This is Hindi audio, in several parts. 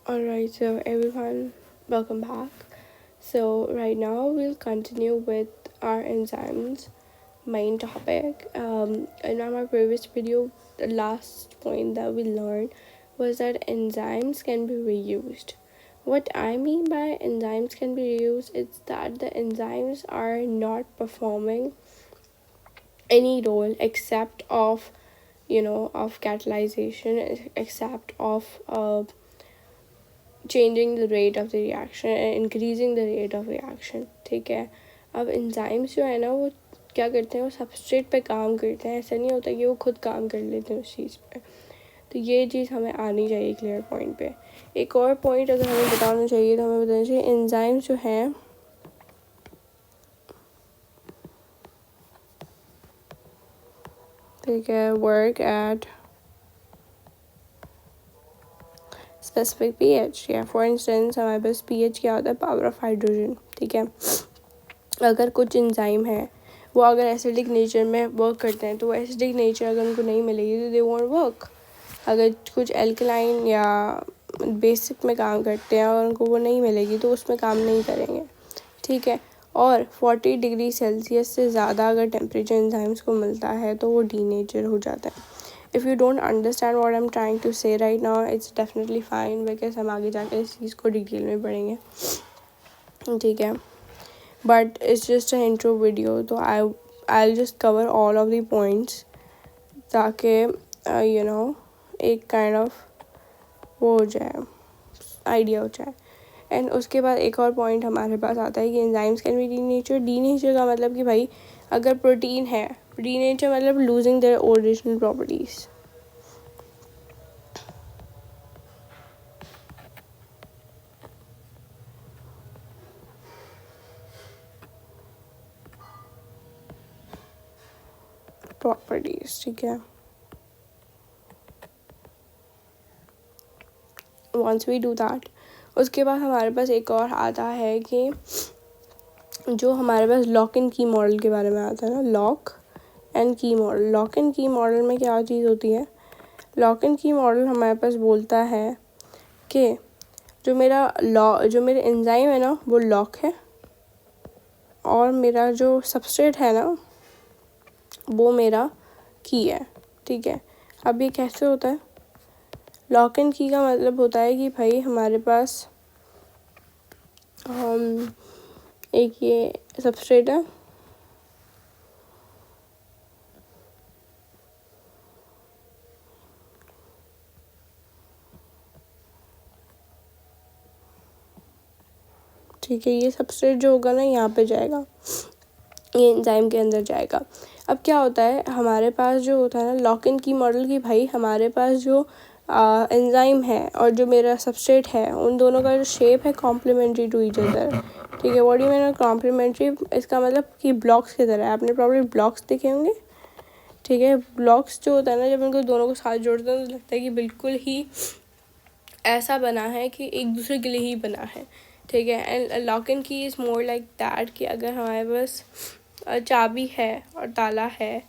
Alright, so everyone, welcome back. So, right now we'll continue with our enzymes main topic. In our previous video, the last point that we learned was that enzymes can be reused. What I mean by enzymes can be reused is that the enzymes are not performing any role except of of catalyzation, except of changing the rate of the reaction and increasing the rate of reaction. ठीक है. अब एंजाइम्स जो है ना वो क्या करते हैं, वो सबस्ट्रेट पे काम करते हैं. ऐसा नहीं होता कि वो खुद काम कर लेते हैं उस चीज़ पे. तो ये चीज़ हमें आनी चाहिए क्लियर पॉइंट पे. एक और पॉइंट अगर हमें बताना चाहिए तो हमें बताना चाहिए एंजाइम्स जो हैं ठीक है वर्क एट स्पेसिफिक पीएच. या फॉर इंस्टेंस हमारे पास पीएच क्या होता है, पावर ऑफ हाइड्रोजन. ठीक है. अगर कुछ एंजाइम है वो अगर एसिडिक नेचर में वर्क करते हैं तो वो एसिडिक नेचर अगर उनको नहीं मिलेगी तो दे वोंट वर्क. अगर कुछ एल्कलाइन या बेसिक में काम करते हैं और उनको वो नहीं मिलेगी तो उसमें काम नहीं करेंगे. ठीक है. और 40 डिग्री सेल्सियस से ज़्यादा अगर टेम्परेचर एंजाइम्स को मिलता है तो वो डीनेचर हो जाता है. If you don't understand what I am trying to say right now, it's definitely fine because हम आगे जाकर इस चीज़ को डिटेल में पढ़ेंगे. ठीक है. But it's just an intro video, so I'll just cover all of the points ताकि एक kind of वो हो जाए, आइडिया हो जाए. एंड उसके बाद एक और पॉइंट हमारे पास आता है कि enzymes can be denature. Denature का मतलब कि भाई अगर प्रोटीन है, डीनेचर मतलब लूजिंग देयर ओरिजिनल प्रॉपर्टीज. ठीक है. वंस वी डू दैट, उसके बाद हमारे पास एक और आता है कि जो हमारे पास लॉक एंड की मॉडल के बारे में आता है ना, लॉक एंड की मॉडल. लॉक एंड की मॉडल में क्या चीज़ होती है, लॉक एंड की मॉडल हमारे पास बोलता है कि जो मेरे एंजाइम है ना वो लॉक है और मेरा जो सबस्ट्रेट है ना वो मेरा की है. ठीक है. अब ये कैसे होता है, लॉक एंड की का मतलब होता है कि भाई हमारे पास एक ये सबस्ट्रेट है, ठीक है. ये सबस्ट्रेट जो होगा ना यहाँ पे जाएगा, ये एंजाइम के अंदर जाएगा. अब क्या होता है हमारे पास जो होता है ना लॉक इन की मॉडल की, भाई हमारे पास जो एंजाइम है और जो मेरा सबस्ट्रेट है उन दोनों का जो शेप है कॉम्प्लीमेंट्री टू ईच अदर. ठीक है. What do you mean complementary, इसका मतलब कि ब्लॉक्स की तरह है. आपने प्रॉब्लम ब्लॉक्स देखे होंगे. ठीक है. ब्लॉक्स जो होता है ना जब उनको दोनों को साथ जोड़ते हैं तो लगता है कि बिल्कुल ही ऐसा बना है कि एक दूसरे के लिए ही बना है. ठीक है. एंड लॉक एंड की इज़ मोर लाइक दैट कि अगर हमारे पास चाबी है और ताला है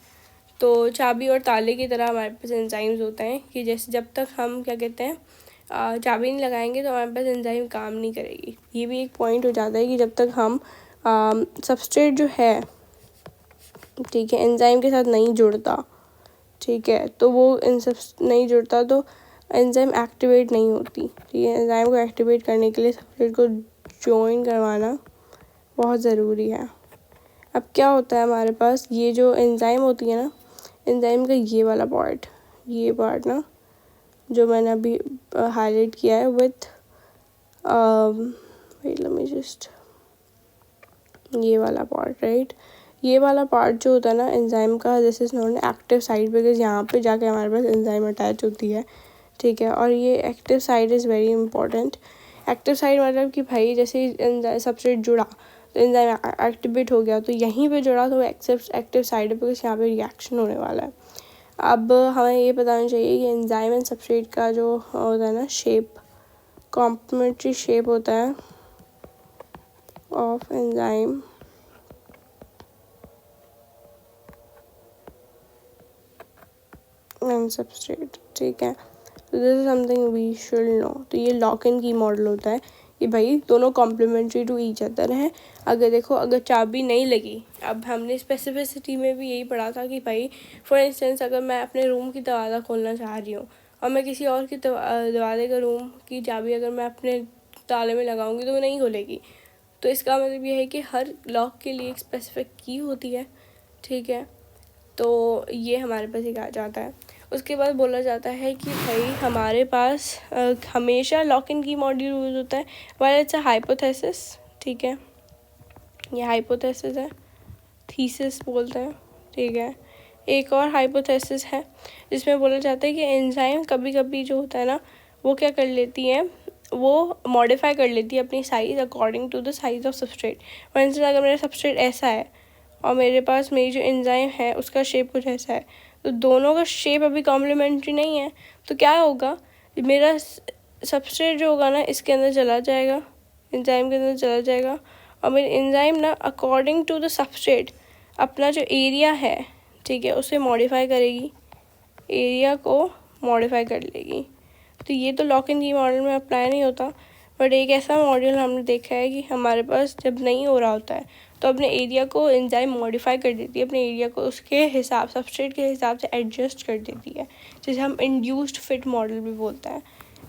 तो चाबी और ताले की तरह हमारे पास एंजाइम्स होते हैं कि जैसे जब तक हम क्या कहते हैं चाबी नहीं लगाएंगे तो हमारे पास एंजाइम काम नहीं करेगी. ये भी एक पॉइंट हो जाता है कि जब तक हम सबस्ट्रेट जो है ठीक है एंजाइम के साथ नहीं जुड़ता, ठीक है, तो वो इन सब नहीं जुड़ता तो एंजाइम एक्टिवेट नहीं होती. ठीक है. एंजाइम को एक्टिवेट करने के लिए सबस्ट्रेट को ज्वाइन करवाना बहुत ज़रूरी है. अब क्या होता है हमारे पास, ये जो एंजाइम होती है ना, एंजाइम का ये पार्ट ना जो मैंने अभी हाईलाइट किया है with wait let me just, ये वाला पार्ट राइट. ये वाला पार्ट जो होता है ना एंजाइम का, this is non active site because यहाँ पे जाके हमारे पास एंजाइम अटैच होती है. ठीक है. और ये active site is very important. Active site मतलब कि भाई जैसे सबसे जुड़ा तो एंजाइम एक्टिवेट हो गया तो यहीं पे जुड़ा तो एक्टिव साइट है बिकॉज यहाँ पे रिएक्शन होने वाला है. अब हमें ये बताना चाहिए कि एंजाइम एंड सबस्ट्रेट का जो होता है ना शेप, कॉम्प्लीमेंट्री शेप होता है ऑफ एंजाइम एंड सबस्ट्रेट. ठीक है. तो this is something we should know. तो ये लॉक एंड की मॉडल होता है कि भाई दोनों कॉम्प्लीमेंट्री टू ईच अदर हैं। अगर देखो, अगर चाबी नहीं लगी, अब हमने स्पेसिफिसिटी में भी यही पढ़ा था कि भाई फॉर इंस्टेंस अगर मैं अपने रूम की दरवाज़ा खोलना चाह रही हूँ और मैं किसी और की दरवाजे का रूम की चाबी अगर मैं अपने ताले में लगाऊंगी तो वो नहीं खुलेगी। तो इसका मतलब ये है कि हर लॉक के लिए एक स्पेसिफिक की होती है, ठीक है। तो ये हमारे पास एक आ जाता है। उसके बाद बोला जाता है कि भाई हमारे पास हमेशा लॉक इन की मॉड्यूल यूज होता है वाइल इट्स अ हाइपोथेसिस, ठीक है। ये हाइपोथेसिस है, थीसिस बोलते हैं, ठीक है। एक और हाइपोथेसिस है जिसमें बोला जाता है कि एंजाइम कभी कभी जो होता है ना, वो क्या कर लेती है, वो मॉडिफाई कर लेती है अपनी size according to the size of substrate. For instance अगर मेरा सबस्ट्रेट ऐसा है और मेरे पास मेरी जो एंजाइम है उसका शेप कुछ ऐसा है, तो दोनों का शेप अभी कॉम्प्लीमेंट्री नहीं है, तो क्या होगा, मेरा सबस्ट्रेट जो होगा ना इसके अंदर चला जाएगा, एंजाइम के अंदर चला जाएगा, और मेरी एंजाइम ना अकॉर्डिंग टू द सबस्ट्रेट अपना जो एरिया है, ठीक है, उसे मॉडिफाई करेगी, एरिया को मॉडिफाई कर लेगी। तो ये तो लॉक इन की मॉडल में अप्लाई नहीं होता, बट एक ऐसा मॉडल हमने देखा है कि हमारे पास जब नहीं हो रहा होता है तो अपने एरिया को एंजाइम मॉडिफाई कर देती है, अपने एरिया को उसके हिसाब, सबस्ट्रेट के हिसाब से एडजस्ट कर देती है, जिसे हम इंड्यूस्ड फिट मॉडल भी बोलते हैं,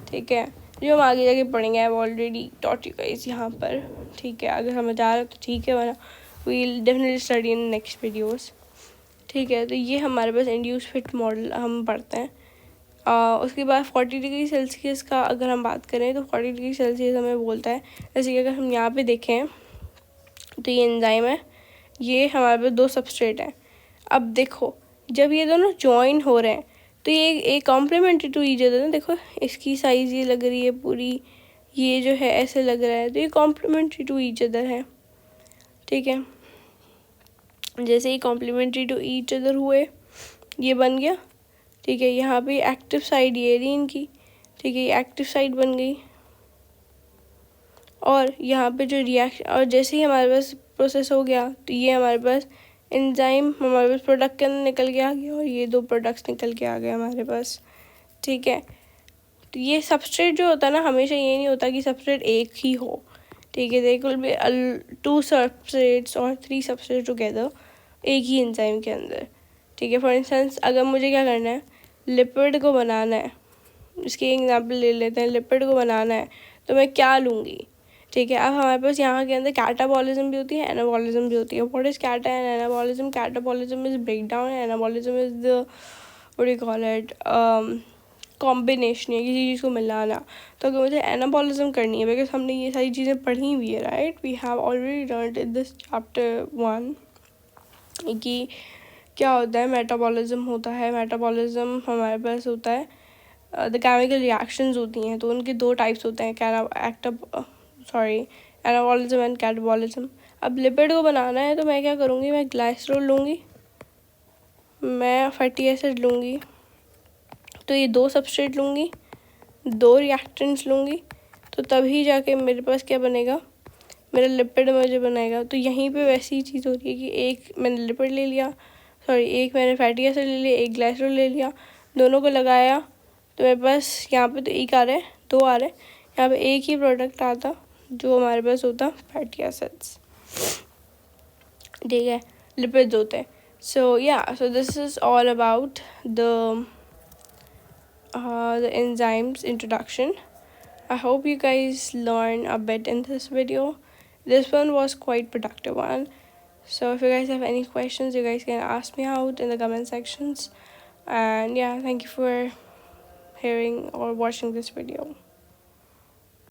ठीक है। जो हम आगे जाके पढ़ेंगे, I have already taught you guys यहाँ पर, ठीक है। अगर समझ आ रहा है तो ठीक है, वरना we will definitely study in next videos, ठीक है। तो ये हमारे पास इंड्यूस्ड फिट मॉडल हम पढ़ते हैं। उसके बाद 40 डिग्री सेल्सियस का अगर हम बात करें तो 40 डिग्री सेल्सियस हमें बोलता है, जैसे कि अगर हम यहाँ पे देखें तो ये एंजाइम है, ये हमारे पास दो सबस्ट्रेट हैं। अब देखो, जब ये दोनों ज्वाइन हो रहे हैं तो ये एक कॉम्प्लीमेंट्री टू ईच अदर है। देखो इसकी साइज़ ये लग रही है पूरी, ये जो है ऐसे लग रहा है, तो ये कॉम्प्लीमेंट्री टू ईच अदर है, ठीक है। जैसे ही कॉम्प्लीमेंट्री टू ईच अदर हुए, ये बन गया, ठीक है। यहाँ पे एक्टिव साइड ये रही इनकी, ठीक है, ये एक्टिव साइड बन गई। और यहाँ पे जो रिएक्शन, और जैसे ही हमारे पास प्रोसेस हो गया तो ये हमारे पास एंजाइम हमारे पास प्रोडक्ट के अंदर निकल के आ गया, और ये दो प्रोडक्ट्स निकल के आ गए हमारे पास, ठीक है। तो ये सबस्ट्रेट जो होता है ना, हमेशा ये नहीं होता कि सबस्ट्रेट एक ही हो, ठीक है। देयर विल बी 2 सबस्ट्रेट्स और 3 सबस्ट्रेट टुगेदर एक ही एंजाइम के अंदर, ठीक है। फॉर इंस्टेंस अगर मुझे क्या करना है, लिपिड को बनाना है, इसकी एग्जांपल ले लेते हैं, लिपिड को बनाना है तो मैं क्या लूँगी, ठीक है। अब हमारे पास यहाँ के अंदर कैटाबॉलिज्म भी होती है, एनाबॉलिज्म भी होती है। What is cata and anabolism? Catabolism is break down, anabolism is the what you call it combination, है किसी चीज़ को मिलाना। तो अगर मुझे एनाबॉलिज्म करनी है, बिकॉज हमने ये सारी चीज़ें पढ़ी हुई है, right, we have already learned in this chapter 1 कि क्या होता है, मेटाबॉलिज्म होता है। मेटाबॉलिज्म हमारे पास होता है, द केमिकल रिएक्शंस होती हैं, तो उनके 2 टाइप्स होते हैं, एनाबॉलिज्म एंड कैटाबॉलिज्म। अब लिपिड को बनाना है तो मैं क्या करूँगी, मैं ग्लाइसरॉल लूँगी, मैं फैटी एसिड लूँगी, तो ये 2 सबस्ट्रेट लूँगी, 2 रिएक्टेंट्स लूँगी, तो तभी जाके मेरे पास क्या बनेगा, मेरा लिपिड मुझे बनेगा। तो यहीं पे वैसी ही चीज़ हो रही है कि एक मैंने लिपिड ले लिया, एक मैंने फैटी एसिड ले लिया, एक ग्लाइसरॉल ले लिया, दोनों को लगाया तो मेरे पास यहाँ पे तो एक आ रहा है, 2 आ रहे हैं, यहाँ पे एक ही प्रोडक्ट आता जो हमारे पास होता फैटी एसिड्स, ठीक है, लिपिड्स होते हैं। सो या, so this is all about the enzymes introduction. I hope you guys learn a bit in this video. This one was quite productive one. So if you guys have any questions, you guys can ask me out in the comment sections. And yeah, thank you for hearing or watching this video.